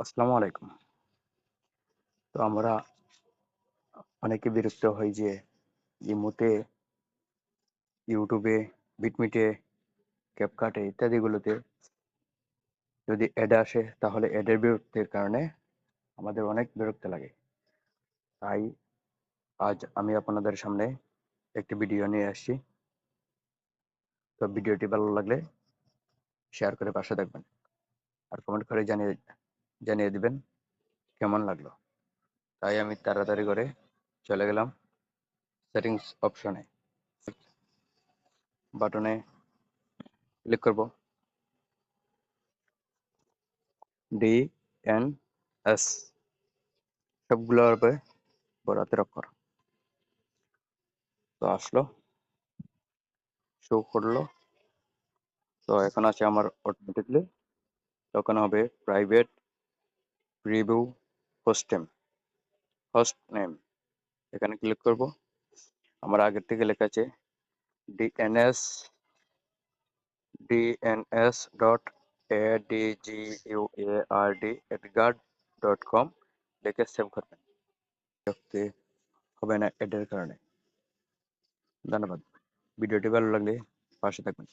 আসসালামু আলাইকুম। তো আমরা অনেকে বিরক্ত হই যে ইমোতে, ইউটিউবে, বিটমিটে, ক্যাপকাটে ইত্যাদিগুলোতে যদি অ্যাড আসে তাহলে অ্যাডের বিরক্তির কারণে আমাদের অনেক বিরক্ত লাগে। তাই আজ আমি আপনাদের সামনে একটি ভিডিও নিয়ে আসছি। তো ভিডিওটি ভালো লাগলে শেয়ার করে পাশে থাকবেন আর কমেন্ট করে জানিয়ে দিবেন কেমন লাগলো। তাই আমি তাড়াতাড়ি করে চলে গেলাম সেটিংস অপশনে, বাটনে ক্লিক করব। DNS সবগুলো হবে বড় হাতের অক্ষর। তো আসলো, শো করলো। তো এখন আছে আমার অটোমেটিকলি, তখন হবে প্রাইভেট প্রিভিউ হোস্ট নেম। এখানে ক্লিক করব। আমার আগের থেকে লেখা আছে ডিএনএস ডট adguard.com লিখে সেভ করবেন। দেখতে হবে না এডের কারণে। ধন্যবাদ। ভিডিওটি ভালো লাগলে পাশে থাকবেন।